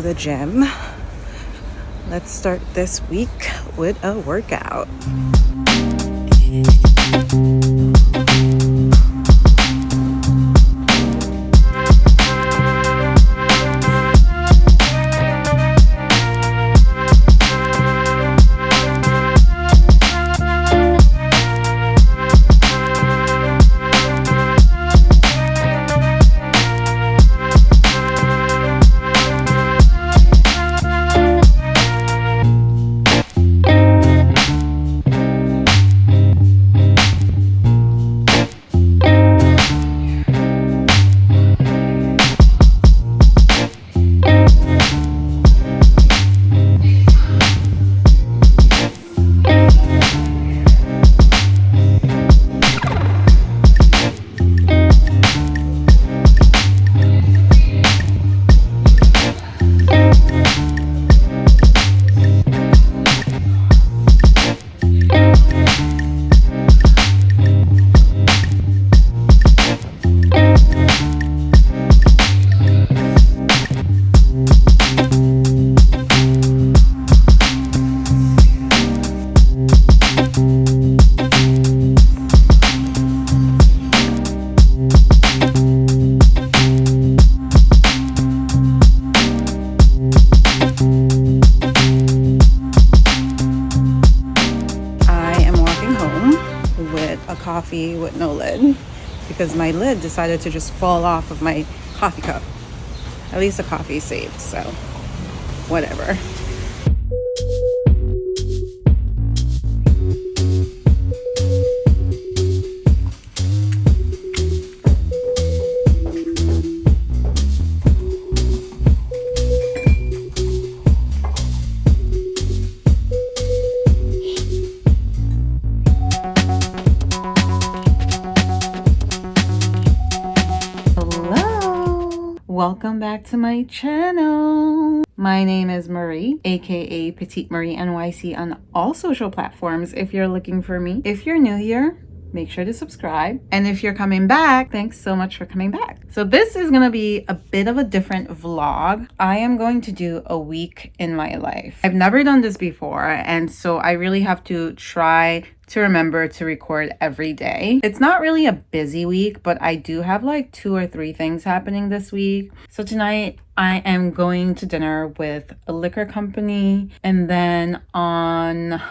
to the gym. Let's start this week with a workout. Coffee with no lid because my lid decided to just fall off of my coffee cup. At least the coffee is saved, so whatever. Welcome back to my channel. My name is Marie, aka Petite Marie NYC on all social platforms if you're looking for me. If you're new here, make sure to subscribe. And if you're coming back, thanks so much for coming back. So this is gonna be a bit of a different vlog. I am going to do a week in my life. I've never done this before, and so I really have to try to remember to record every day. It's not really a busy week, but I do have like 2 or 3 things happening this week. So tonight I am going to dinner with a liquor company, and then on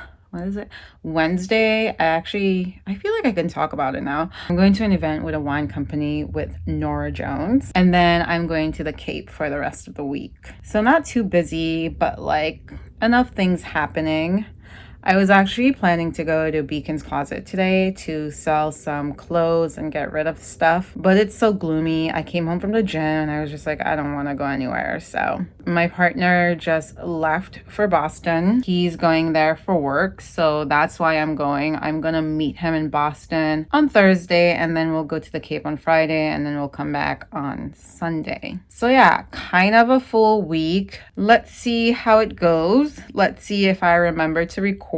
Wednesday, I feel like I can talk about it now. I'm going to an event with a wine company with Norah Jones, and then I'm going to the Cape for the rest of the week. So not too busy, but like enough things happening. I was actually planning to go to Beacon's Closet today to sell some clothes and get rid of stuff, but it's so gloomy. I came home from the gym and I was just like, I don't want to go anywhere. So my partner just left for Boston. He's going there for work, so that's why I'm going. I'm gonna meet him in Boston on Thursday, and then we'll go to the Cape on Friday, and then we'll come back on Sunday. So yeah, kind of a full week. Let's see how it goes. Let's see if I remember to record.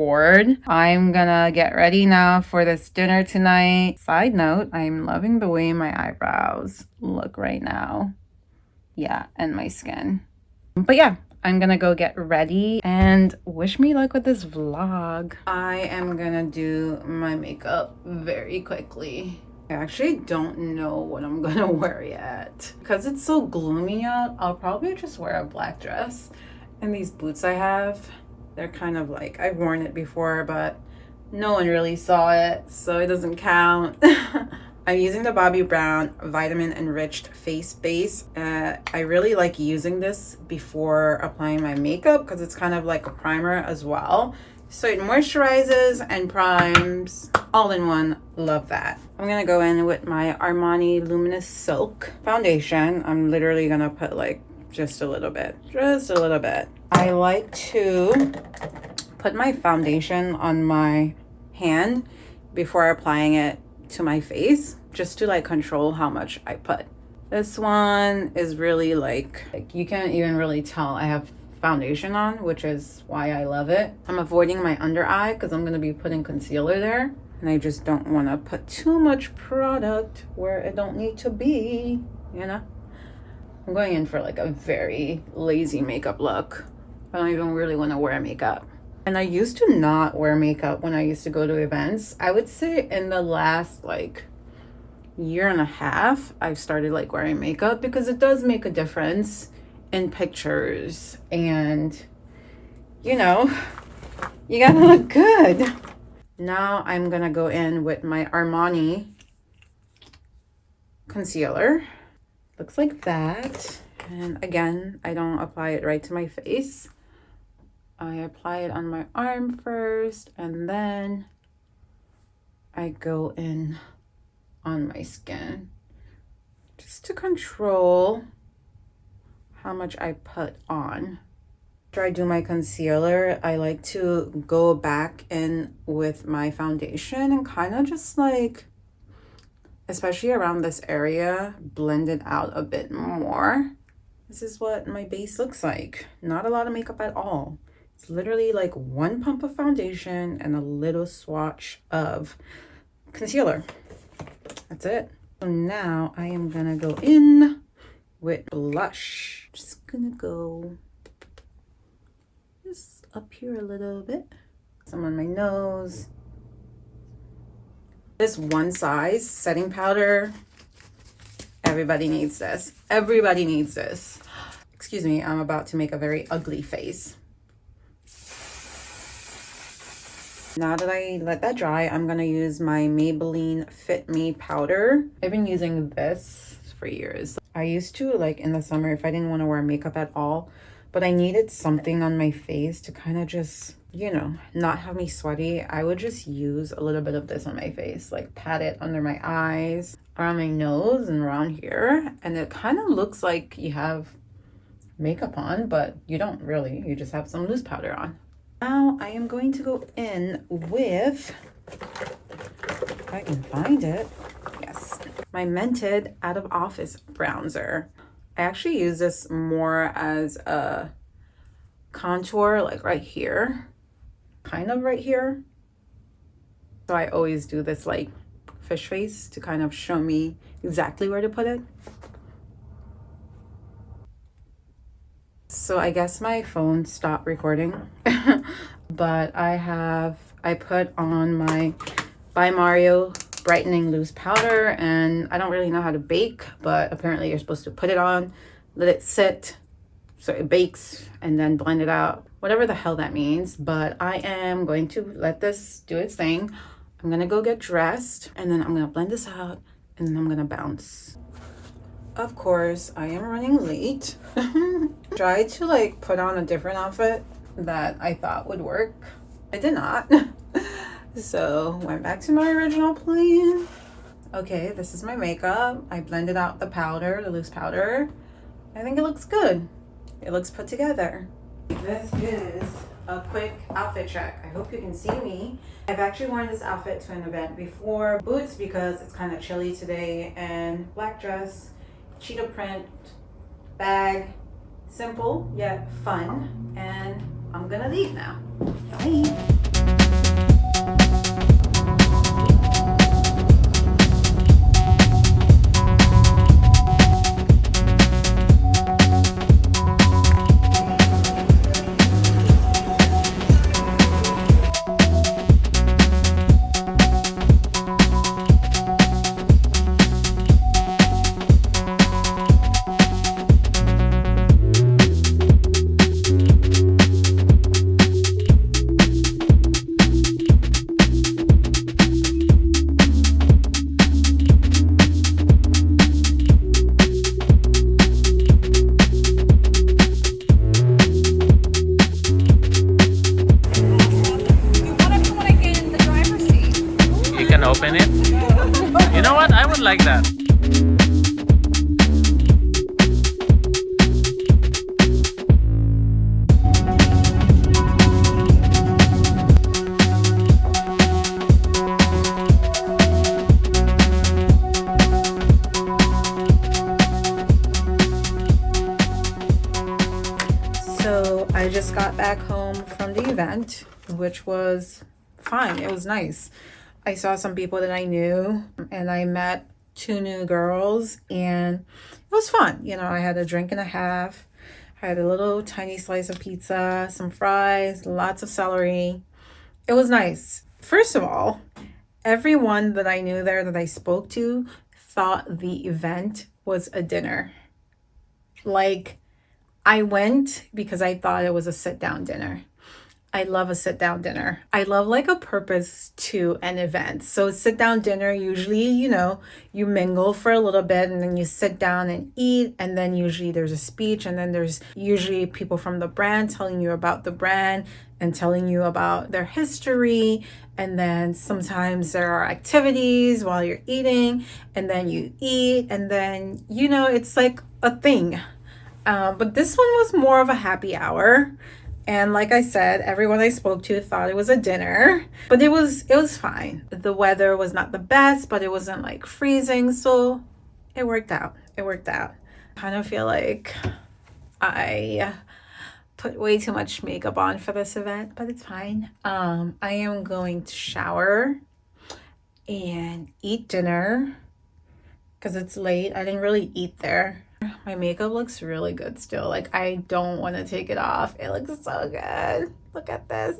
I'm gonna get ready now for this dinner tonight. Side note, I'm loving the way my eyebrows look right now. Yeah, and my skin. But yeah, I'm gonna go get ready and wish me luck with this vlog. I am gonna do my makeup very quickly. I actually don't know what I'm gonna wear yet. Because it's so gloomy out, I'll probably just wear a black dress. And these boots I have, they're kind of like, I've worn it before, but no one really saw it, so it doesn't count. I'm using the Bobbi Brown Vitamin Enriched Face Base. I really like using this before applying my makeup because it's kind of like a primer as well. So it moisturizes and primes all in one. Love that. I'm gonna go in with my Armani Luminous Silk foundation. I'm literally gonna put like just a little bit. I like to put my foundation on my hand before applying it to my face, just to like control how much I put. This one is really like you can't even really tell I have foundation on, which is why I love it. I'm avoiding my under eye because I'm going to be putting concealer there, and I just don't want to put too much product where it don't need to be, you know. I'm going in for like a very lazy makeup look. I don't even really want to wear makeup. And I used to not wear makeup when I used to go to events. I would say in the last like year and a half, I've started like wearing makeup because it does make a difference in pictures, and you know, you gotta look good. Now I'm gonna go in with my Armani concealer. Looks like that. And again, I don't apply it right to my face. I apply it on my arm first, and then I go in on my skin just to control how much I put on. After I do my concealer, I like to go back in with my foundation and kind of just like, especially around this area, blend it out a bit more. This is what my base looks like. Not a lot of makeup at all. It's literally like one pump of foundation and a little swatch of concealer. That's it. So now I am gonna go in with blush. Just gonna go just up here a little bit. Some on my nose. This one size setting powder, everybody needs this. Everybody needs this. Excuse me, I'm about to make a very ugly face. Now that I let that dry, I'm gonna use my Maybelline Fit Me powder. I've been using this for years. I used to, like in the summer, if I didn't want to wear makeup at all, but I needed something on my face to kind of just, you know, not have me sweaty, I would just use a little bit of this on my face, like pat it under my eyes, around my nose, and around here. And it kind of looks like you have makeup on, but you don't really. You just have some loose powder on. Now I am going to go in with, if I can find it, yes, my Mented Out of Office bronzer. I actually use this more as a contour, like right here, kind of right here. So I always do this like fish face to kind of show me exactly where to put it. So I guess my phone stopped recording, but I put on my By Mario brightening loose powder, and I don't really know how to bake, but apparently you're supposed to put it on, let it sit so it bakes, and then blend it out, whatever the hell that means. But I am going to let this do its thing. I'm gonna go get dressed, and then I'm gonna blend this out, and then I'm gonna bounce. Of course, I am running late. Tried to like put on a different outfit that I thought would work. It did not. So went back to my original plan. Okay, this is my makeup. I blended out the powder, the loose powder. I think it looks good. It looks put together. This is a quick outfit check. I hope you can see me. I've actually worn this outfit to an event before. Boots because it's kind of chilly today, and black dress, cheetah print, bag, simple yet fun, and I'm gonna leave now. Bye. Open it. You know what? I would like that. So I just got back home from the event, which was fine. It was nice. I saw some people that I knew, and I met two new girls, and it was fun. You know, I had a drink and a half. I had a little tiny slice of pizza, some fries, lots of celery. It was nice. First of all, everyone that I knew there that I spoke to thought the event was a dinner. Like, I went because I thought it was a sit down dinner. I love a sit down dinner. I love like a purpose to an event. So, sit down dinner, usually, you know, you mingle for a little bit and then you sit down and eat. And then usually there's a speech. And then there's usually people from the brand telling you about the brand and telling you about their history. And then sometimes there are activities while you're eating. And then you eat. And then, you know, it's like a thing. But this one was more of a happy hour. And like I said, everyone I spoke to thought it was a dinner, but it was fine. The weather was not the best, but it wasn't like freezing, so it worked out. It worked out. I kind of feel like I put way too much makeup on for this event, but it's fine. I am going to shower and eat dinner because it's late. I didn't really eat there. My makeup looks really good still. Like, I don't want to take it off. It looks so good. Look at this.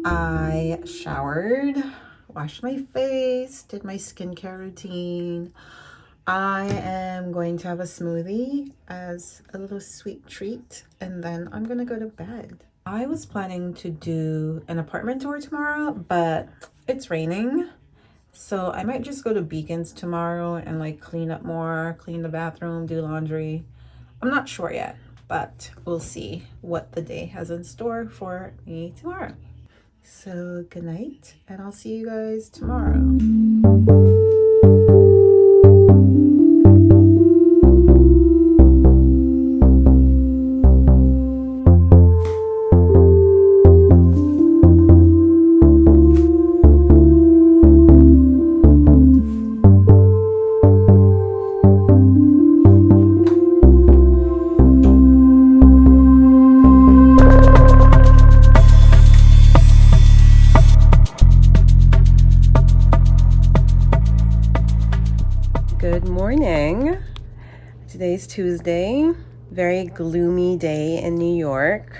I showered, washed my face, did my skincare routine. I am going to have a smoothie as a little sweet treat, and then I'm gonna go to bed. I was planning to do an apartment tour tomorrow, but it's raining. So I might just go to Beacons tomorrow and like clean up more, clean the bathroom, do laundry. I'm not sure yet, but we'll see what the day has in store for me tomorrow. So good night, and I'll see you guys tomorrow. Good morning. Today's Tuesday. Very gloomy day in New York.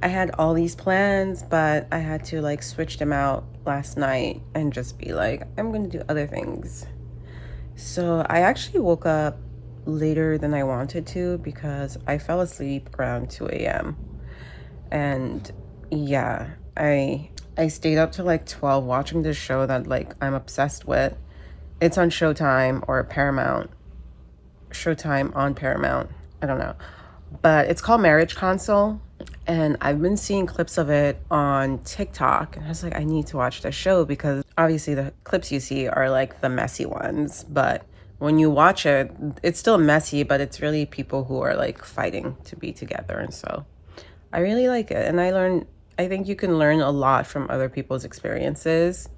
I had all these plans, but I had to like switch them out last night and just be like, I'm gonna do other things. So I actually woke up later than I wanted to because I fell asleep around 2 a.m. And yeah, I stayed up till like 12 watching this show that like I'm obsessed with. It's on Showtime or Paramount. Showtime on Paramount. I don't know. But it's called Marriage Console. And I've been seeing clips of it on TikTok. And I was like, I need to watch this show because obviously the clips you see are like the messy ones. But when you watch it, it's still messy, but it's really people who are like fighting to be together. And so I really like it. And I think you can learn a lot from other people's experiences.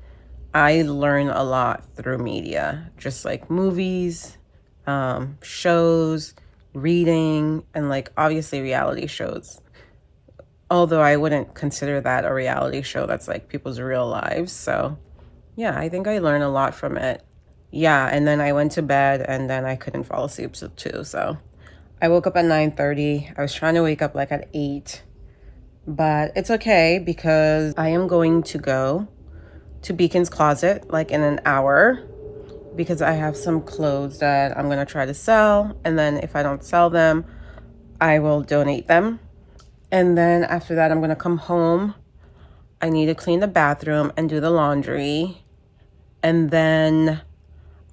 I learn a lot through media, just like movies, shows, reading, and like obviously reality shows. Although I wouldn't consider that a reality show, that's like people's real lives. So yeah, I think I learned a lot from it. Yeah, and then I went to bed and then I couldn't fall asleep too. So I woke up at 9:30. I was trying to wake up like at 8, but it's okay because I am going to go to Beacon's Closet like in an hour because I have some clothes that I'm gonna try to sell, and then if I don't sell them, I will donate them. And then after that, I'm gonna come home. I need to clean the bathroom and do the laundry. And then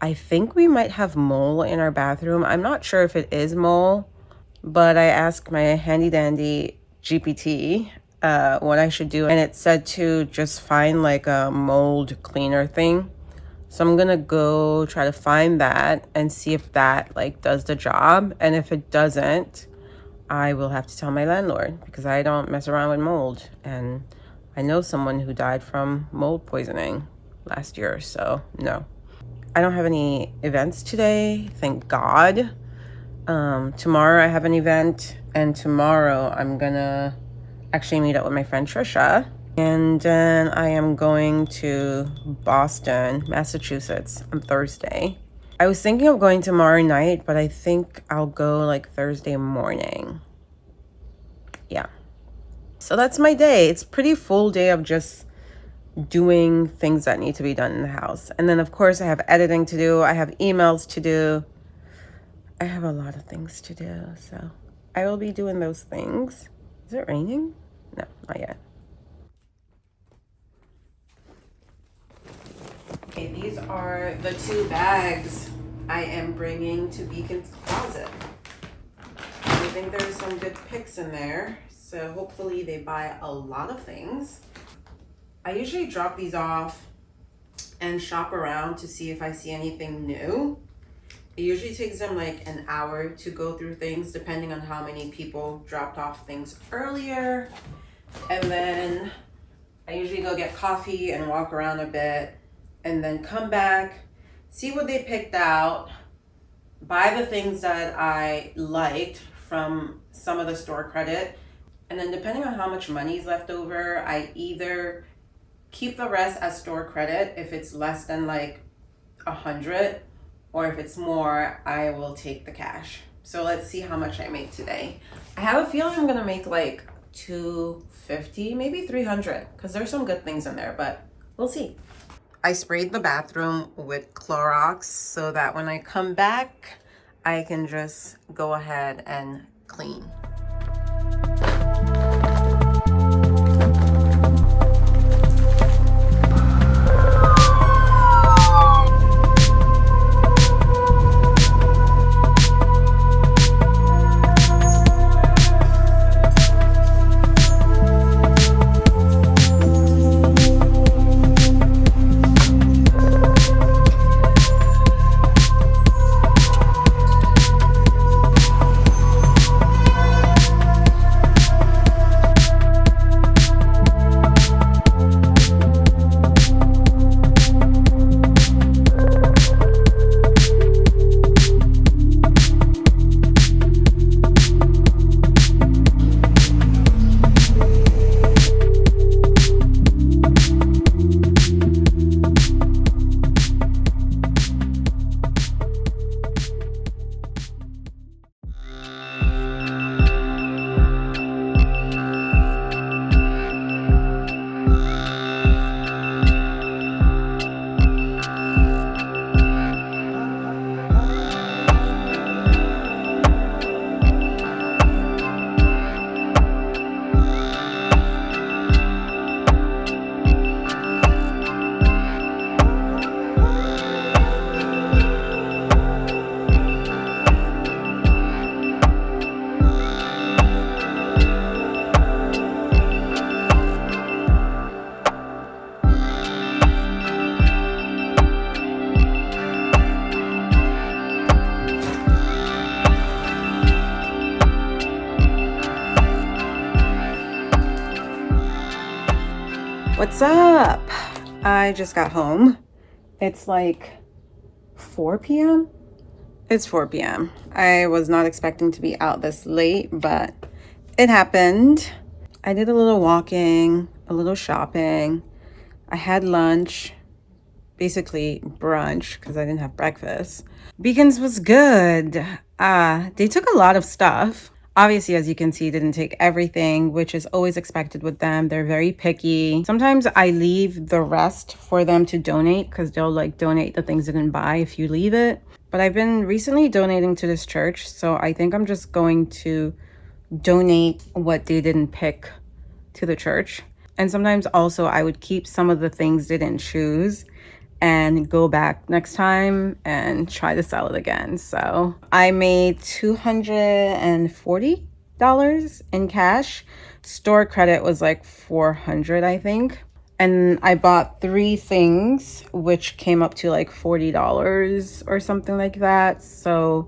I think we might have mole in our bathroom. I'm not sure if it is mole, but I asked my handy dandy GPT what I should do, and it said to just find like a mold cleaner thing. So I'm gonna go try to find that and see if that like does the job, and if it doesn't, I will have to tell my landlord because I don't mess around with mold and I know someone who died from mold poisoning last year, so no. I don't have any events today, thank God. Tomorrow I have an event, and tomorrow I'm gonna actually meet up with my friend Trisha. And then I am going to Boston, Massachusetts on Thursday. I was thinking of going tomorrow night, but I think I'll go like Thursday morning. Yeah. So that's my day. It's a pretty full day of just doing things that need to be done in the house. And then of course I have editing to do. I have emails to do. I have a lot of things to do. So I will be doing those things. Is it raining? No, not yet. Okay, these are the 2 bags I am bringing to Beacon's closet. I think there's some good picks in there, so hopefully they buy a lot of things. I usually drop these off and shop around to see if I see anything new. It usually takes them like an hour to go through things depending on how many people dropped off things earlier. And then I usually go get coffee and walk around a bit and then come back, see what they picked out, buy the things that I liked from some of the store credit, and then depending on how much money is left over, I either keep the rest as store credit if it's less than like 100, or if it's more, I will take the cash. So let's see how much I make today. I have a feeling I'm gonna make like $250, maybe $300, because there's some good things in there, but we'll see. I sprayed the bathroom with Clorox so that when I come back, I can just go ahead and clean. What's up? I just got home. It's like 4 p.m. It's 4 p.m. I was not expecting to be out this late, but it happened. I did a little walking, a little shopping. I had lunch, basically brunch, because I didn't have breakfast. Beacon's was good. They took a lot of stuff. Obviously, as you can see, didn't take everything, which is always expected with them. They're very picky. Sometimes I leave the rest for them to donate because they'll like donate the things they didn't buy if you leave it. But I've been recently donating to this church, so I think I'm just going to donate what they didn't pick to the church. And sometimes also I would keep some of the things they didn't choose and go back next time and try to sell it again. So I made $240 in cash. Store credit was like $400, I think. And I bought 3 things, which came up to like $40 or something like that. So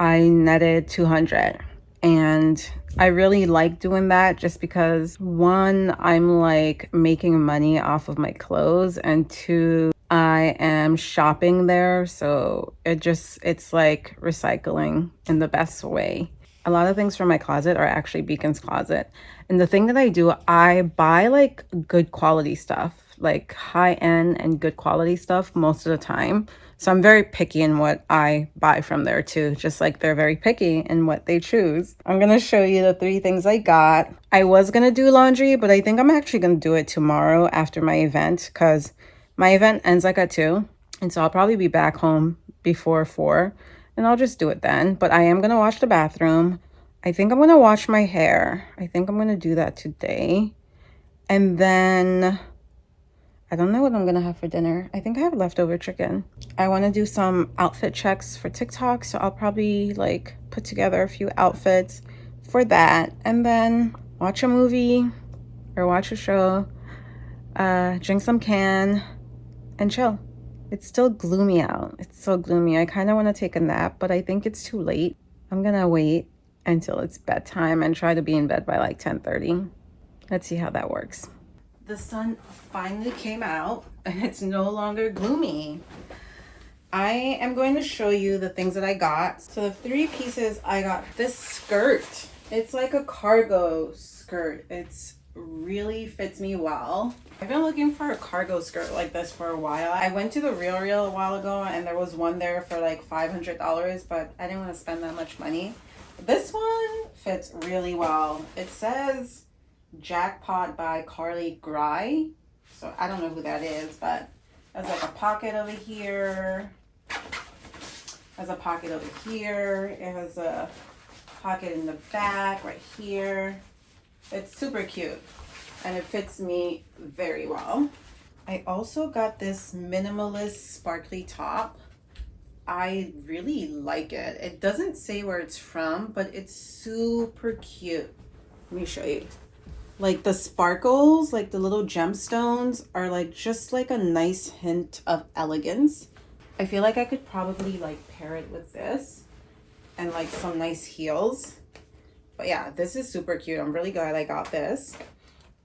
I netted $200. And I really like doing that just because, one, I'm like making money off of my clothes, and two, I am shopping there. So it's like recycling in the best way. A lot of things from my closet are actually Beacon's closet. And the thing that I do, I buy like good quality stuff, like high end and good quality stuff most of the time. So I'm very picky in what I buy from there too, just like they're very picky in what they choose. I'm gonna show you the 3 things I got. I was gonna do laundry, but I think I'm actually gonna do it tomorrow after my event, because my event ends like at 2. And so I'll probably be back home before 4. And I'll just do it then. But I am going to wash the bathroom. I think I'm going to wash my hair. I think I'm going to do that today. And then I don't know what I'm going to have for dinner. I think I have leftover chicken. I want to do some outfit checks for TikTok. So I'll probably like put together a few outfits for that. And then watch a movie or watch a show. Drink some can and chill. It's still gloomy out. It's so gloomy. I kind of want to take a nap, but I think it's too late. I'm going to wait until it's bedtime and try to be in bed by like 10:30. Let's see how that works. The sun finally came out and it's no longer gloomy. I am going to show you the things that I got. So the 3 pieces I got. This skirt. It's like a cargo skirt. It's really fits me well. I've been looking for a cargo skirt like this for a while. I went to the Real a while ago and there was one there for like $500, but I didn't want to spend that much money. This one fits really well. It says Jackpot by Carly Gry. So I don't know who that is, but there's like a pocket over here. There's a pocket over here. It has a pocket in the back right here. It's super cute and it fits me very well. I also got this minimalist sparkly top. I really like it. It doesn't say where it's from, but it's super cute. Let me show you. Like the sparkles, like the little gemstones are like just like a nice hint of elegance. I feel like I could probably like pair it with this and like some nice heels. But yeah, this is super cute. I'm really glad I got this.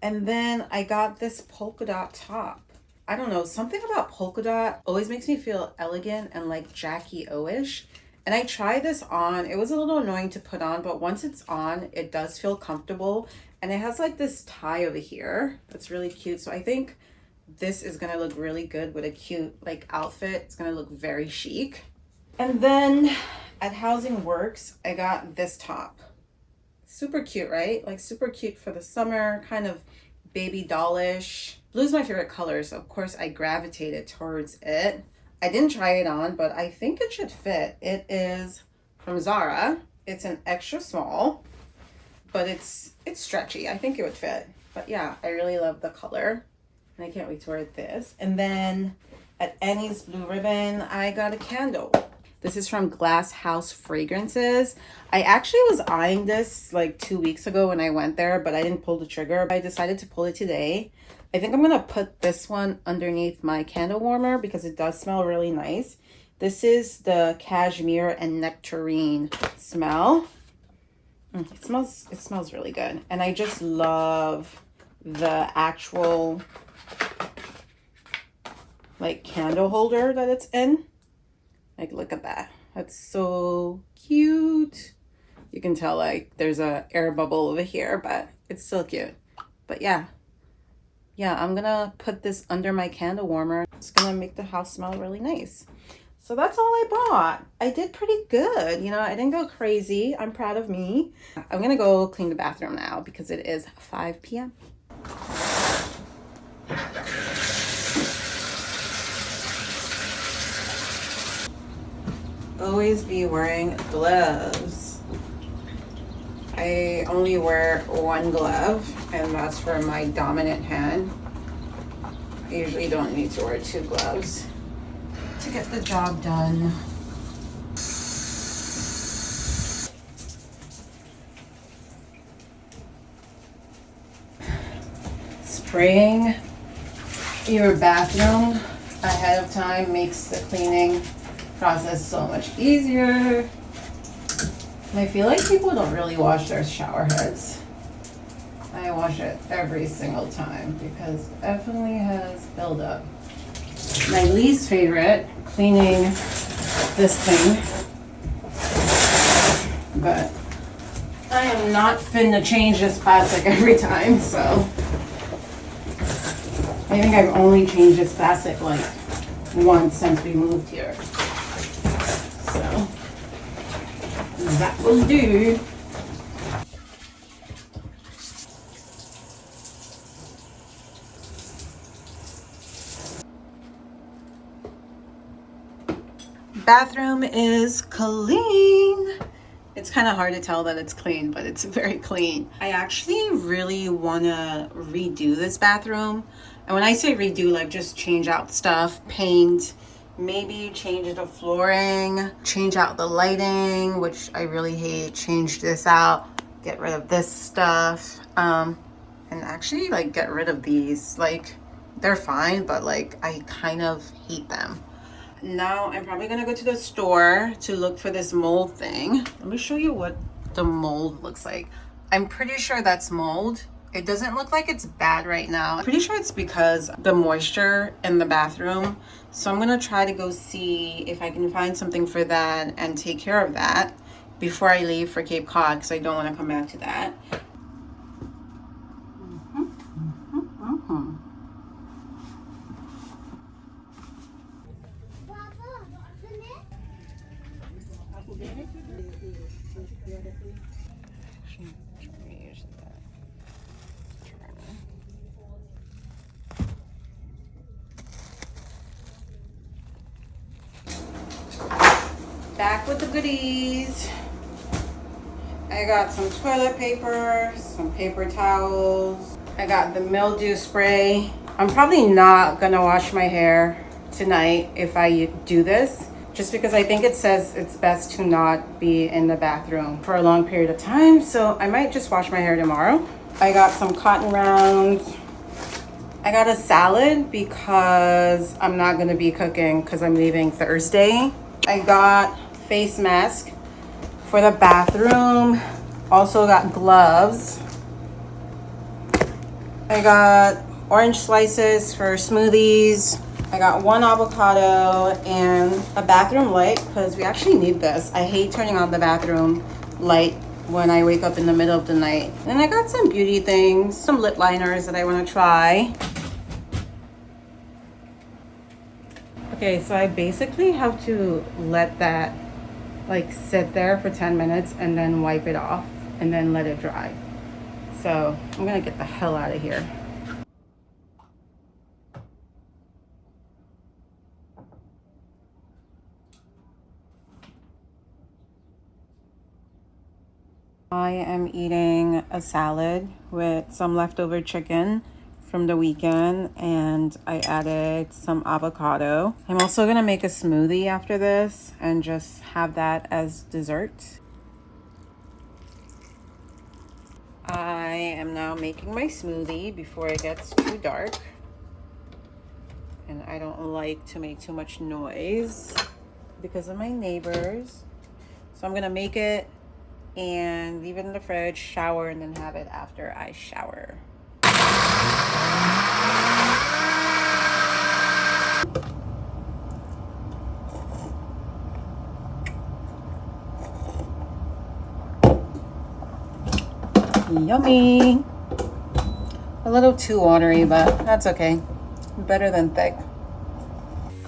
And then I got this polka dot top. I don't know, something about polka dot always makes me feel elegant and like Jackie O-ish. And I tried this on. It was a little annoying to put on, but once it's on, it does feel comfortable. And it has like this tie over here. That's really cute. So I think this is gonna look really good with a cute like outfit. It's gonna look very chic. And then at Housing Works, I got this top. Super cute, right? Like super cute for the summer, kind of baby dollish. Blue's my favorite color, so of course I gravitated towards it. I didn't try it on, but I think it should fit. It is from Zara. It's an extra small, but it's stretchy. I think it would fit. But yeah, I really love the color and I can't wait to wear this. And then at Annie's Blue Ribbon, I got a candle. This is from Glass House Fragrances. I actually was eyeing this like 2 weeks ago when I went there, but I didn't pull the trigger. I decided to pull it today. I think I'm gonna put this one underneath my candle warmer because it does smell really nice. This is the cashmere and nectarine smell. It smells really good. And I just love the actual like candle holder that it's in. Like, look at that. That's so cute. You can tell like there's a air bubble over here, but it's still cute. But yeah, I'm gonna put this under my candle warmer. It's gonna make the house smell really nice. So that's all I bought. I did pretty good. You know, I didn't go crazy. I'm proud of me. I'm gonna go clean the bathroom now because it is 5 p.m. Always be wearing gloves. I only wear one glove, and that's for my dominant hand. I usually don't need to wear 2 gloves to get the job done. Spraying your bathroom ahead of time makes the cleaning process so much easier. I feel like people don't really wash their shower heads. I wash it every single time because it definitely has buildup. My least favorite, cleaning this thing. But I am not finna change this plastic every time, so. I think I've only changed this plastic like once since we moved here. So, that will do. Bathroom is clean. It's kind of hard to tell that it's clean, but it's very clean. I actually really want to redo this bathroom. And when I say redo, like just change out stuff, paint, maybe change the flooring, change out the lighting, which I really hate, change this out, get rid of this stuff, and actually like get rid of these. Like they're fine, but like I kind of hate them. Now I'm probably gonna go to the store to look for this mold thing. Let me show you what the mold looks like. I'm pretty sure that's mold. It doesn't look like it's bad right now. I'm pretty sure it's because the moisture in the bathroom. So I'm gonna try to go see if I can find something for that and take care of that before I leave for Cape Cod, because I don't want to come back to that. Back with the goodies. I got some toilet paper, some paper towels. I got the mildew spray. I'm probably not gonna wash my hair tonight if I do this, just because I think it says it's best to not be in the bathroom for a long period of time. So I might just wash my hair tomorrow. I got some cotton rounds. I got a salad because I'm not gonna be cooking because I'm leaving Thursday. I got face mask for the bathroom. Also got gloves. I got orange slices for smoothies. I got one avocado and a bathroom light because we actually need this. I hate turning on the bathroom light when I wake up in the middle of the night. And I got some beauty things, some lip liners that I want to try. Okay, so I basically have to let that like sit there for 10 minutes and then wipe it off and then let it dry. So I'm gonna get the hell out of here. I am eating a salad with some leftover chicken from the weekend, and I added some avocado. I'm also gonna make a smoothie after this and just have that as dessert. I am now making my smoothie before it gets too dark. And I don't like to make too much noise because of my neighbors. So I'm gonna make it and leave it in the fridge, shower, and then have it after I shower. Yummy. A little too watery, but that's okay. Better than thick.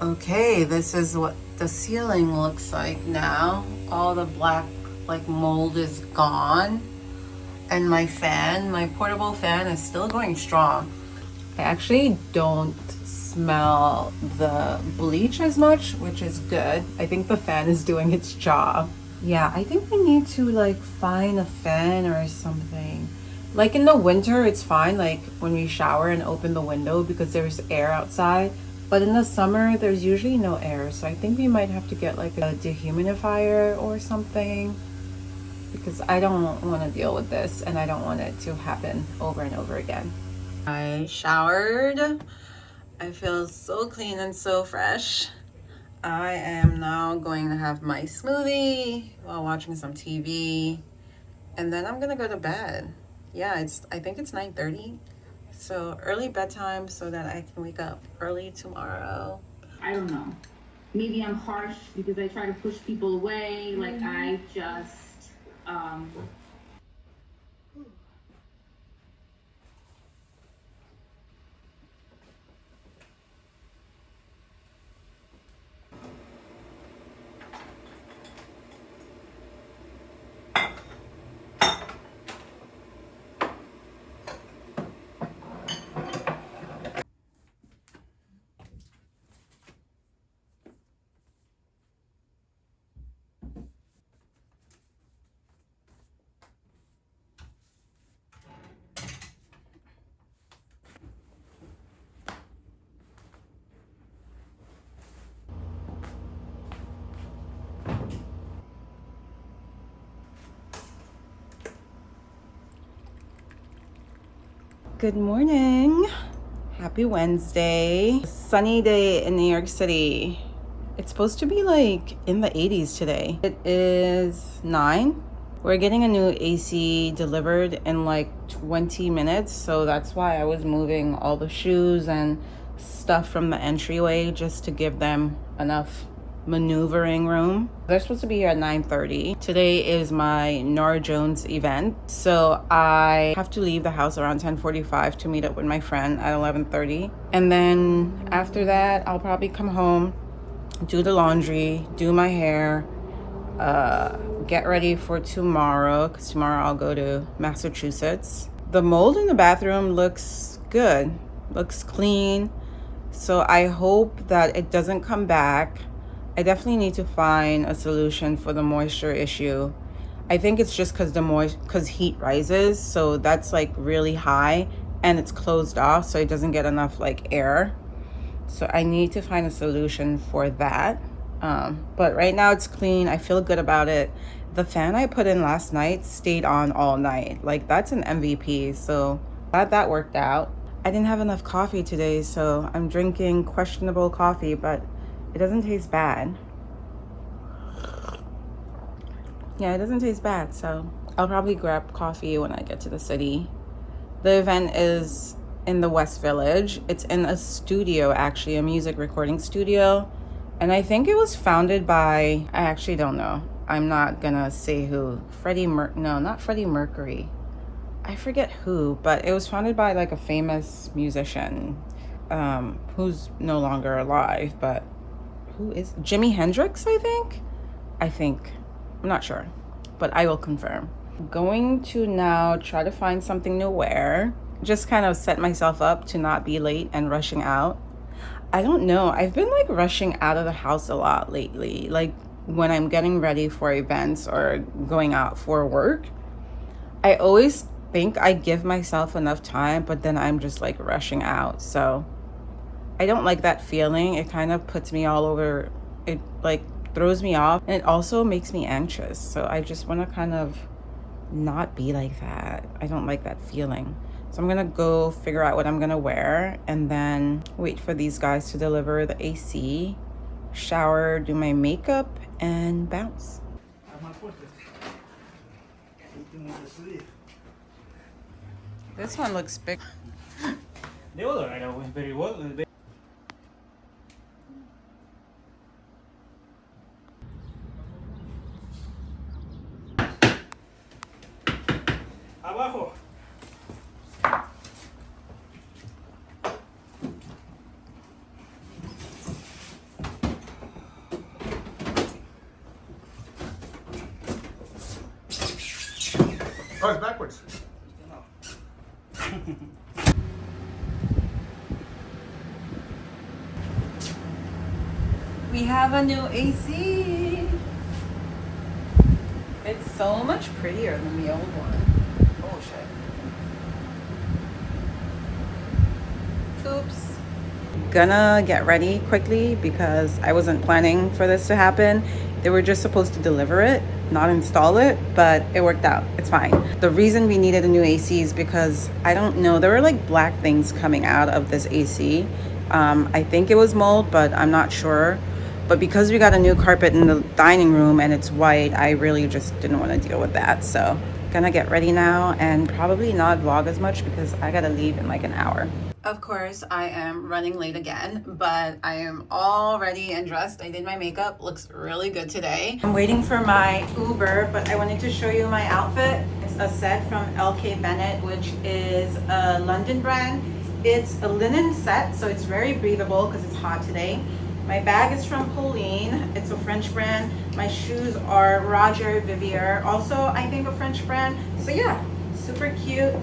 Okay, this is what the ceiling looks like now. All the black like mold is gone. And my fan, my portable fan, is still going strong. I actually don't smell the bleach as much, which is good. I think the fan is doing its job. Yeah, I think we need to like find a fan or something. Like in the winter, it's fine, like when we shower and open the window because there's air outside. But in the summer, there's usually no air. So I think we might have to get like a dehumidifier or something, because I don't want to deal with this and I don't want it to happen over and over again. I showered. I feel so clean and so fresh. I am now going to have my smoothie while watching some TV, and then I'm gonna go to bed. Yeah, I think it's 9:30, so early bedtime so that I can wake up early tomorrow. I don't know. Maybe I'm harsh because I try to push people away. Like I just Good morning. Happy Wednesday. Sunny day in New York City. It's supposed to be like in the 80s today. It is 9. We're getting a new AC delivered in like 20 minutes, so that's why I was moving all the shoes and stuff from the entryway just to give them enough maneuvering room. They're supposed to be here at 9:30. Today is my Norah Jones event, so I have to leave the house around 10:45 to meet up with my friend at 11:30. And then after that, I'll probably come home, do the laundry, do my hair, get ready for tomorrow, because tomorrow I'll go to Massachusetts. The mold in the bathroom looks good, looks clean, so I hope that it doesn't come back. I definitely need to find a solution for the moisture issue. I think it's just because heat rises, so that's like really high and it's closed off, so it doesn't get enough like air. So I need to find a solution for that. But right now it's clean. I feel good about it. The fan I put in last night stayed on all night. Like that's an MVP. So glad that worked out. I didn't have enough coffee today, so I'm drinking questionable coffee, but it doesn't taste bad. Yeah, it doesn't taste bad, so I'll probably grab coffee when I get to the city. The event is in the West Village. It's in a studio, actually, a music recording studio. And I think it was founded by, I actually don't know. I'm not gonna say who. No, not Freddie Mercury. I forget who, but it was founded by like a famous musician who's no longer alive, but who is Jimi Hendrix, I think. I'm not sure, but I will confirm. Going to now try to find something to wear. Just kind of set myself up to not be late and rushing out. I don't know. I've been like rushing out of the house a lot lately. Like when I'm getting ready for events or going out for work, I always think I give myself enough time, but then I'm just like rushing out. So I don't like that feeling. It kind of puts me all over. It like throws me off, and it also makes me anxious. So I just want to kind of not be like that. I don't like that feeling. So I'm gonna go figure out what I'm gonna wear and then wait for these guys to deliver the AC, shower, do my makeup, and bounce. This one looks big. The other item was very well. Abajo. Oh, it's backwards. We have a new AC. It's so much prettier than the old one. Oh shit. Oops. Gonna get ready quickly because I wasn't planning for this to happen. They were just supposed to deliver it, not install it, but it worked out. It's fine. The reason we needed a new AC is because, I don't know, there were like black things coming out of this AC. I think it was mold, but I'm not sure. But because we got a new carpet in the dining room and it's white, I really just didn't want to deal with that. So gonna get ready now and probably not vlog as much because I gotta leave in like an hour. Of course, I am running late again, but I am all ready and dressed. I did my makeup, looks really good today. I'm waiting for my Uber, but I wanted to show you my outfit. It's a set from LK Bennett, which is a London brand. It's a linen set, so it's very breathable because it's hot today. My bag is from Pauline. It's a French brand. My shoes are Roger Vivier, also I think a French brand. So yeah, super cute.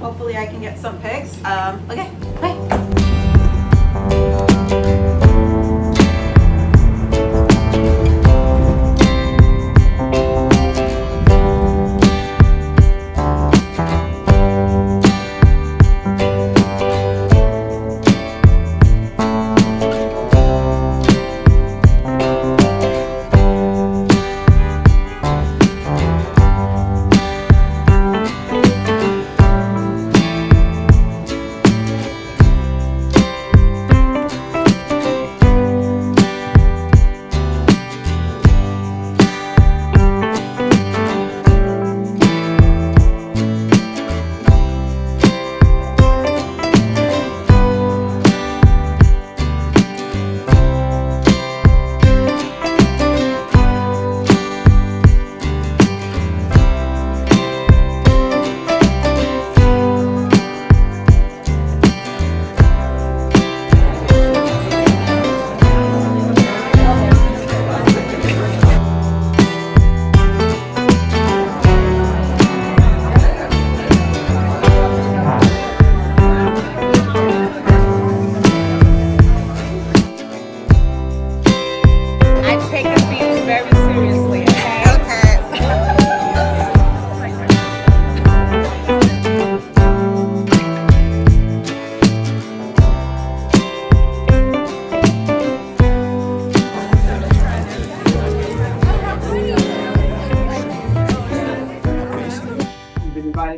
Hopefully I can get some pics. Okay, bye.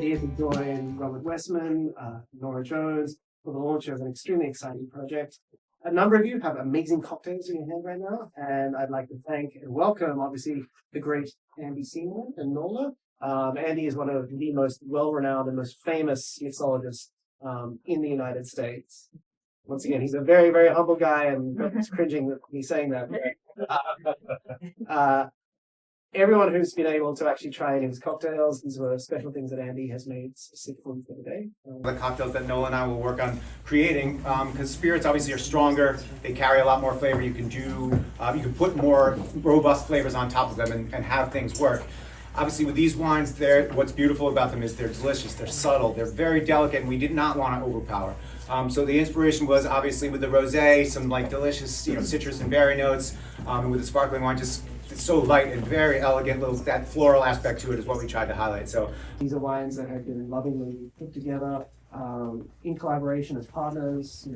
Here to join Robert Westman, Norah for the launch of an extremely exciting project. A number of you have amazing cocktails in your hand right now, and I'd like to thank and welcome, obviously, the great Andy Seymour and Norah. Andy is one of the most well-renowned and most famous mixologists in the United States. Once again, he's a very, very humble guy, and it's cringing that he's saying that. Everyone who's been able to actually try any of his cocktails, these were special things that Andy has made specifically for the day. The cocktails that Noah and I will work on creating, because spirits obviously are stronger, they carry a lot more flavor. You can put more robust flavors on top of them and have things work. Obviously with these wines, what's beautiful about them is they're delicious, they're subtle, they're very delicate, and we did not want to overpower. So the inspiration was obviously with the rosé, some like delicious, citrus and berry notes, and with the sparkling wine, just it's so light and very elegant. That floral aspect to it is what we tried to highlight. So these are wines that have been lovingly put together in collaboration as partners,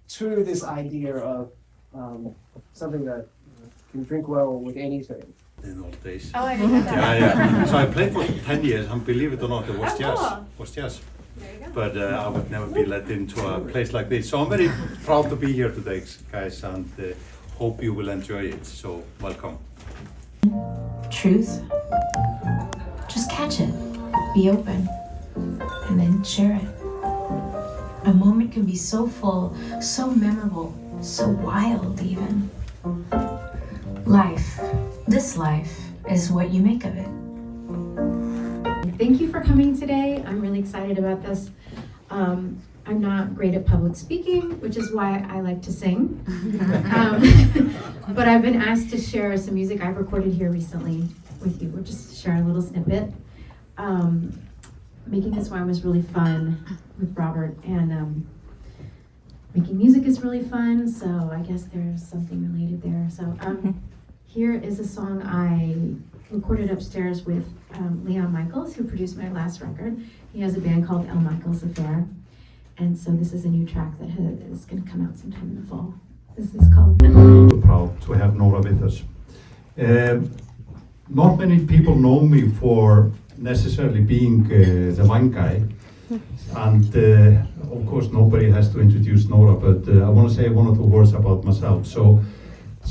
to this idea of something that can drink well with anything. In old days. Oh, I didn't know that. Yeah. So I played for 10 years, and believe it or not, it was jazz. There you go. But I would never be let into a place like this. So I'm very proud to be here today, guys, and hope you will enjoy it. So welcome. Truth. Just catch it. Be open. And then share it. A moment can be so full, so memorable, so wild even. Life. This life is what you make of it. Thank you for coming today. I'm really excited about this. I'm not great at public speaking, which is why I like to sing. But I've been asked to share some music I've recorded here recently with you. We'll just share a little snippet. Making this wine was really fun with Robert, and making music is really fun, so I guess there's something related there. So here is a song I recorded upstairs with Leon Michaels, who produced my last record. He has a band called L. Michaels Affair. And so this is a new track that is going to come out sometime in the fall. This is called... I'm so proud to have Norah with us. Not many people know me for necessarily being the wine guy. And of course, nobody has to introduce Norah, but I want to say one or two words about myself. So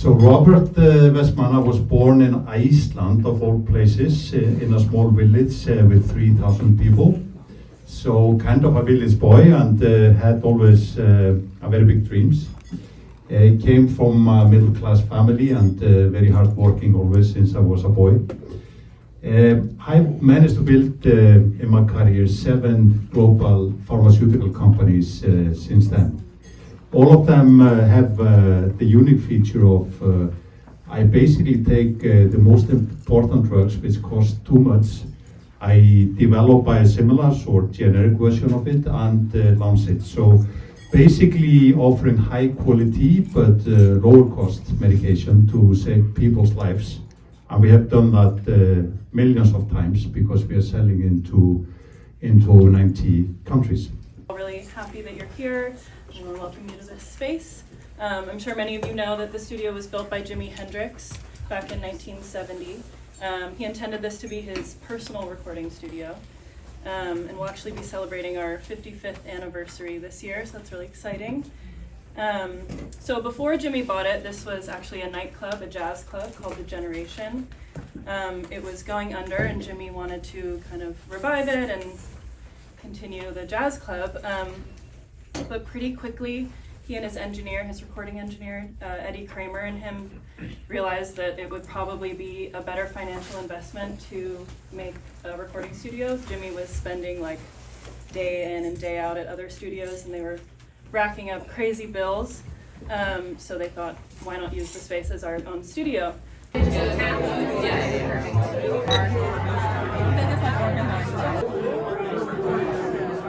Robert Westman was born in Iceland, of all places, in a small village with 3,000 people. So kind of a village boy, and had always a very big dreams. He came from a middle-class family and very hard-working always since I was a boy. I managed to build in my career 7 global pharmaceutical companies since then. All of them have the unique feature of I basically take the most important drugs which cost too much. I develop biosimilars or generic version of it and launch it. So basically offering high quality but lower cost medication to save people's lives. And we have done that millions of times because we are selling into 90 countries. Really happy that you're here. I want to welcome you to this space. I'm sure many of you know that the studio was built by Jimi Hendrix back in 1970. He intended this to be his personal recording studio. And we'll actually be celebrating our 55th anniversary this year, so that's really exciting. So before Jimmy bought it, this was actually a nightclub, a jazz club called The Generation. It was going under, and Jimmy wanted to kind of revive it and continue the jazz club. But pretty quickly, he and his engineer, his recording engineer, Eddie Kramer, and him realized that it would probably be a better financial investment to make a recording studio. Jimmy was spending like day in and day out at other studios, and they were racking up crazy bills. So they thought, why not use the space as our own studio?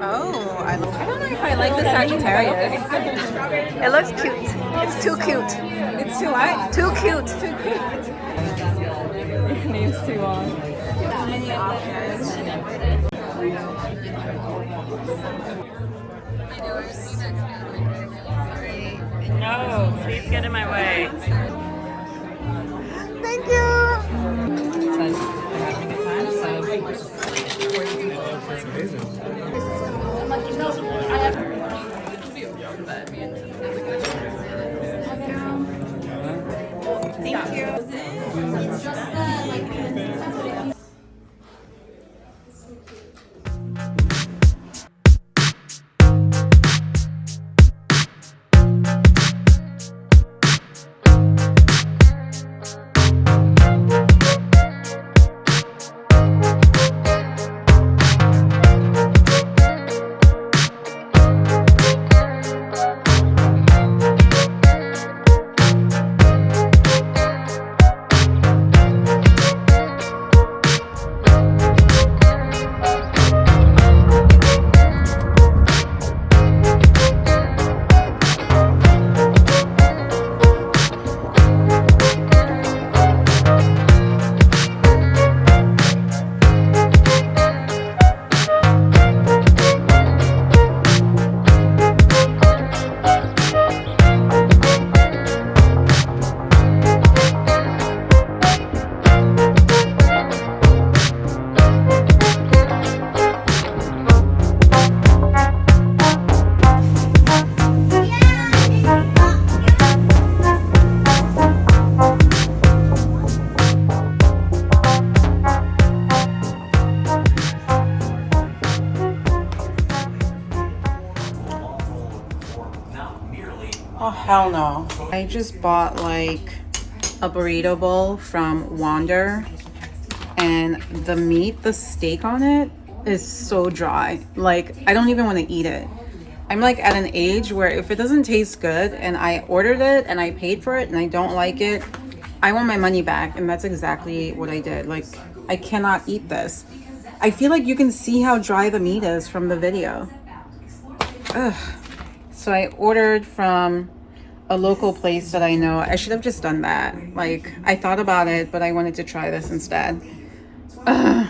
Oh, I don't know if I like the Sagittarius. It looks cute. It's too cute. It's too what? Too cute. Too cute. It needs too long. No, please get in my way. Thank you. Thank you. Oh, hell no. I just bought like a burrito bowl from Wander, and the meat, the steak on it is so dry. Like, I don't even want to eat it. I'm like at an age where if it doesn't taste good and I ordered it and I paid for it and I don't like it, I want my money back. And that's exactly what I did. Like, I cannot eat this. I feel like you can see how dry the meat is from the video. Ugh. So I ordered from a local place that I know. I should have just done that. Like, I thought about it, but I wanted to try this instead. Ugh.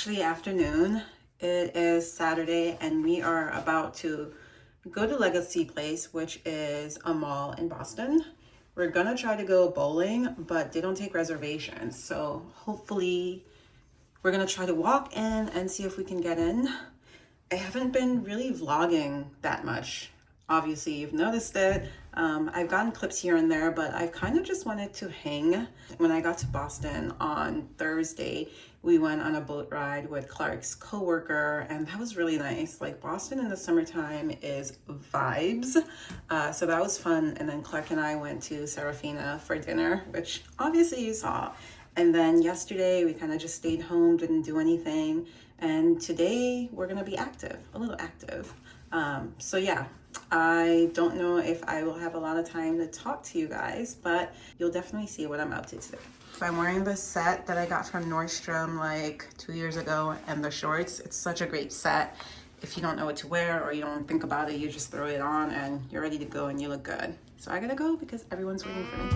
actually afternoon. It is Saturday and we are about to go to Legacy Place, which is a mall in Boston. We're gonna try to go bowling, but they don't take reservations. So hopefully we're gonna try to walk in and see if we can get in. I haven't been really vlogging that much. Obviously, you've noticed it. I've gotten clips here and there, but I kind of just wanted to hang. When I got to Boston on Thursday, we went on a boat ride with Clark's coworker, and that was really nice. Like, Boston in the summertime is vibes. So that was fun. And then Clark and I went to Serafina for dinner, which obviously you saw. And then yesterday we kind of just stayed home, didn't do anything. And today we're gonna be active, a little active. So yeah, I don't know if I will have a lot of time to talk to you guys, but you'll definitely see what I'm up to today. I'm wearing this set that I got from Nordstrom like 2 years ago, and the shorts. It's such a great set. If you don't know what to wear or you don't think about it, you just throw it on and you're ready to go and you look good. So I gotta go because everyone's waiting for me.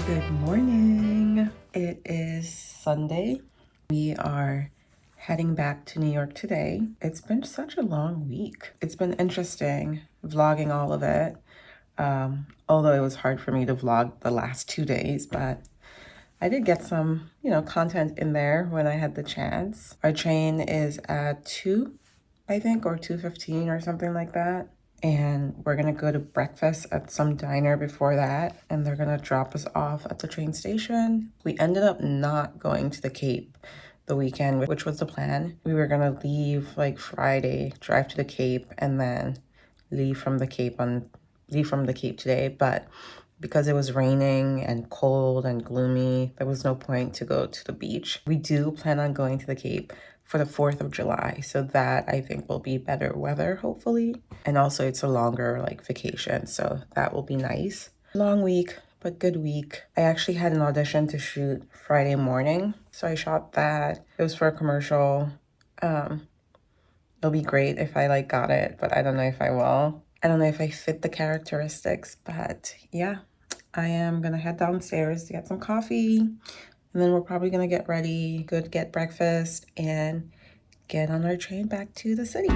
Good morning. It is Sunday. We are heading back to New York today. It's been such a long week. It's been interesting vlogging all of it. Although it was hard for me to vlog the last 2 days, but I did get some, content in there when I had the chance. Our train is at 2, I think, or 2:15 or something like that. And we're gonna go to breakfast at some diner before that, and they're gonna drop us off at the train station. We ended up not going to the Cape the weekend, which was the plan. We were gonna leave like Friday, drive to the Cape, and then leave from the Cape today, but because it was raining and cold and gloomy, there was no point to go to the beach. We do plan on going to the Cape for the 4th of July. So that I think will be better weather, hopefully. And also it's a longer vacation, so that will be nice. Long week, but good week. I actually had an audition to shoot Friday morning, so I shot that. It was for a commercial. It'll be great if I got it, but I don't know if I will. I don't know if I fit the characteristics, but yeah. I am gonna head downstairs to get some coffee, and then we're probably gonna get ready, go to get breakfast, and get on our train back to the city.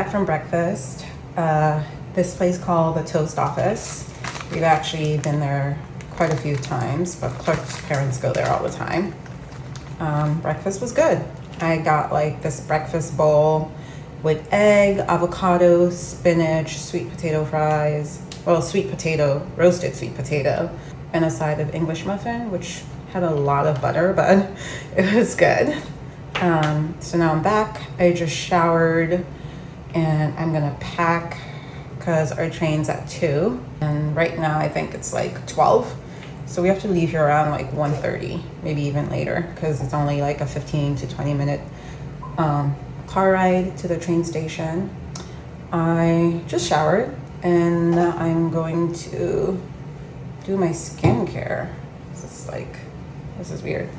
back from breakfast. This place called the Toast Office. We've actually been there quite a few times, but Clark's parents go there all the time. Breakfast was good. I got like this breakfast bowl with egg, avocado, spinach, sweet potato fries, well, sweet potato, roasted sweet potato, and a side of English muffin, which had a lot of butter, but it was good. So now I'm back. I just showered and I'm gonna pack because our train's at 2. And right now I think it's like 12. So we have to leave here around like 1:30, maybe even later, because it's only like a 15 to 20 minute car ride to the train station. I just showered and I'm going to do my skincare. This is weird.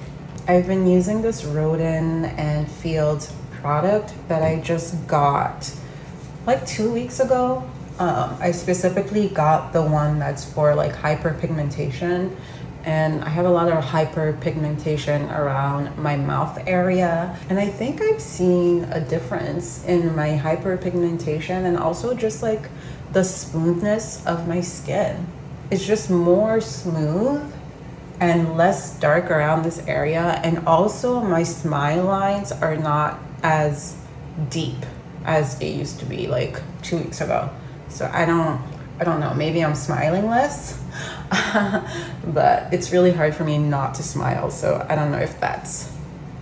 I've been using this Roden and Fields product that I just got like 2 weeks ago. I specifically got the one that's for like hyperpigmentation, and I have a lot of hyperpigmentation around my mouth area, and I think I've seen a difference in my hyperpigmentation and also just like the smoothness of my skin. It's just more smooth and less dark around this area, and also my smile lines are not as deep as they used to be like 2 weeks ago. So I don't know, maybe I'm smiling less, but it's really hard for me not to smile. So I don't know if that's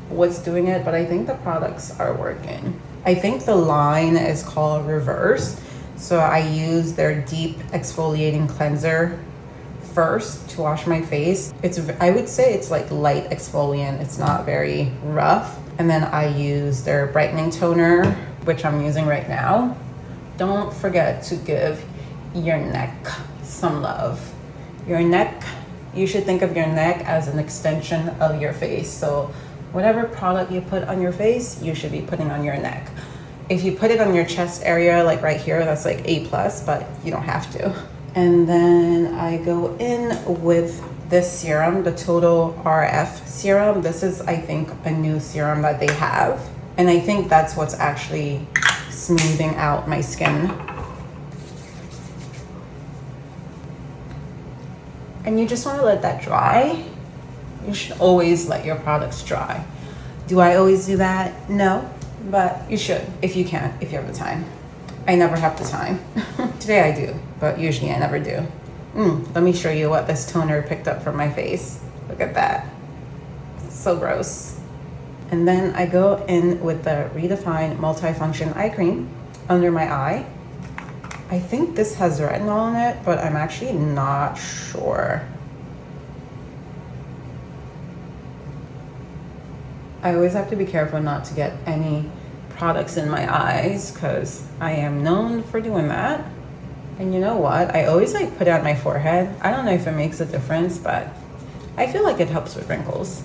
what's doing it, but I think the products are working. I think the line is called Reverse. So I use their deep exfoliating cleanser first to wash my face. I would say it's like light exfoliant. It's not very rough. And then I use their brightening toner, which I'm using right now. Don't forget to give your neck some love. Your neck, you should think of your neck as an extension of your face. So whatever product you put on your face, you should be putting on your neck. If you put it on your chest area, like right here, that's like A+, but you don't have to. And then I go in with this serum, the Total RF serum. This is, I think, a new serum that they have. And I think that's what's actually smoothing out my skin. And you just want to let that dry. You should always let your products dry. Do I always do that? No, but you should if you can, if you have the time. I never have the time. Today I do, but usually I never do. Let me show you what this toner picked up from my face. Look at that. It's so gross. And then I go in with the Redefine Multifunction Eye Cream under my eye. I think this has retinol in it, but I'm actually not sure. I always have to be careful not to get any products in my eyes because I am known for doing that. And you know what? I always like put it on my forehead. I don't know if it makes a difference, but I feel like it helps with wrinkles.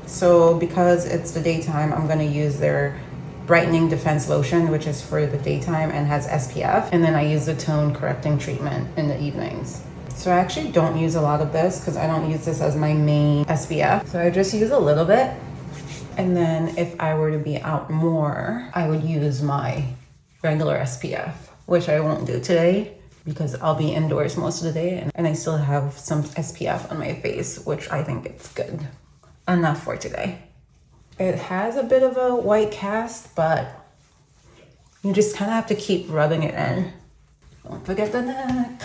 So because it's the daytime, I'm gonna use their Brightening Defense Lotion, which is for the daytime and has SPF. And then I use the Tone Correcting Treatment in the evenings. So I actually don't use a lot of this because I don't use this as my main SPF. So I just use a little bit. And then if I were to be out more, I would use my regular SPF, which I won't do today because I'll be indoors most of the day and I still have some SPF on my face, which I think it's good enough for today. It has a bit of a white cast, but you just kind of have to keep rubbing it in. Don't forget the neck.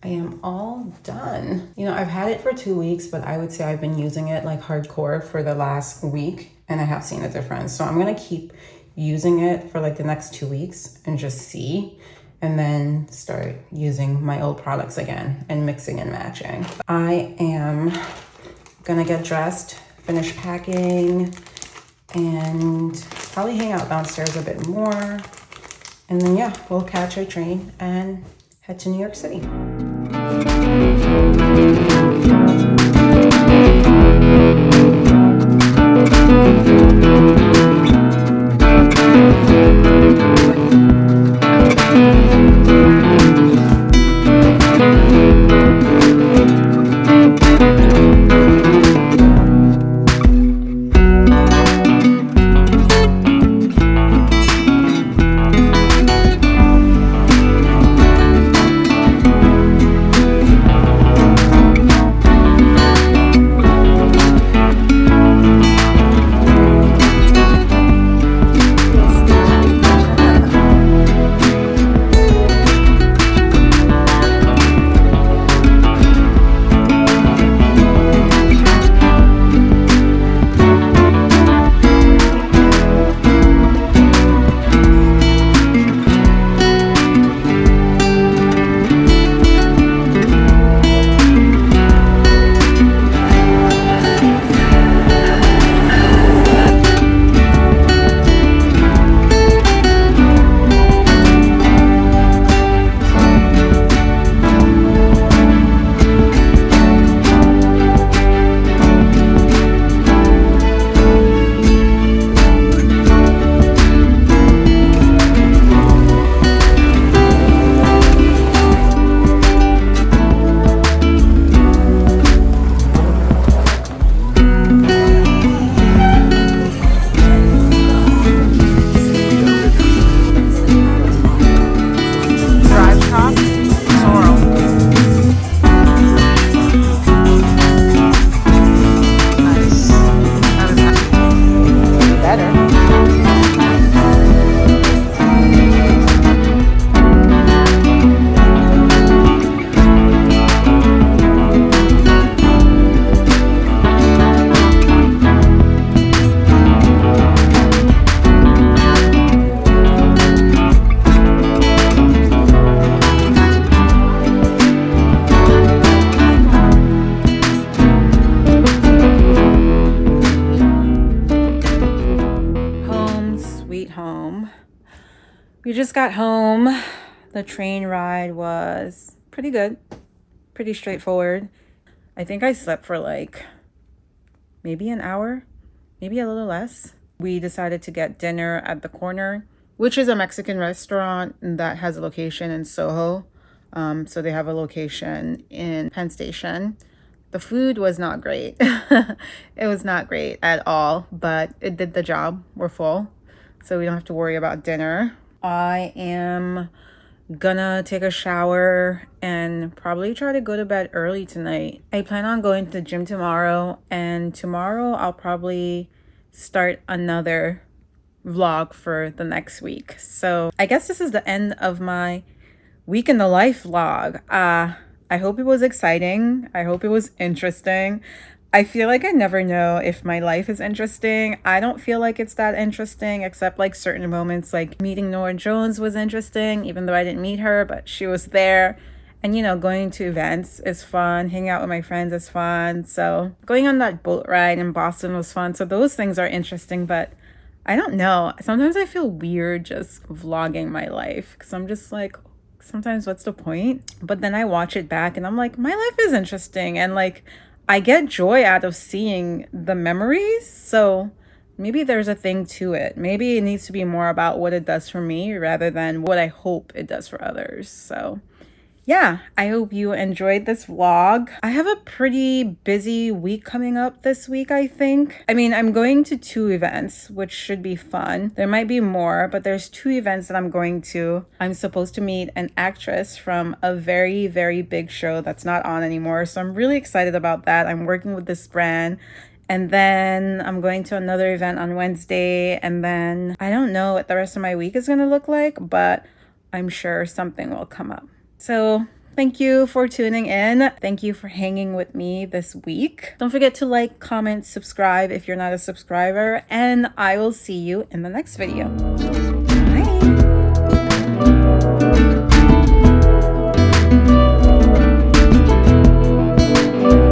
I am all done. You know, I've had it for 2 weeks, but I would say I've been using it like hardcore for the last week and I have seen a difference. So I'm gonna keep using it for like the next 2 weeks and just see, and then start using my old products again and mixing and matching. I am gonna get dressed, finish packing, and probably hang out downstairs a bit more. And then yeah, we'll catch a train and head to New York City. We just got home. The train ride was pretty good, pretty straightforward. I think I slept for like maybe an hour, maybe a little less. We decided to get dinner at The Corner, which is a Mexican restaurant that has a location in Soho. So they have a location in Penn Station. The food was not great. It was not great at all, but it did the job. We're full, so we don't have to worry about dinner. I am gonna take a shower and probably try to go to bed early tonight. I plan on going to the gym tomorrow, and tomorrow I'll probably start another vlog for the next week. So I guess this is the end of my week in the life vlog. I hope it was exciting. I hope it was interesting. I feel like I never know if my life is interesting. I don't feel like it's that interesting, except like certain moments, like meeting Norah Jones was interesting, even though I didn't meet her, but she was there. And, you know, going to events is fun. Hanging out with my friends is fun. So going on that boat ride in Boston was fun. So those things are interesting, but I don't know. Sometimes I feel weird just vlogging my life because I'm just like, sometimes what's the point? But then I watch it back and I'm like, my life is interesting. And like, I get joy out of seeing the memories. So maybe there's a thing to it. Maybe it needs to be more about what it does for me rather than what I hope it does for others. So yeah, I hope you enjoyed this vlog. I have a pretty busy week coming up this week, I think. I mean, I'm going to 2 events, which should be fun. There might be more, but there's 2 events that I'm going to. I'm supposed to meet an actress from a very, very big show that's not on anymore. So I'm really excited about that. I'm working with this brand. And then I'm going to another event on Wednesday. And then I don't know what the rest of my week is going to look like, but I'm sure something will come up. So thank you for tuning in. Thank you for hanging with me this week. Don't forget to like, comment, subscribe if you're not a subscriber, and I will see you in the next video.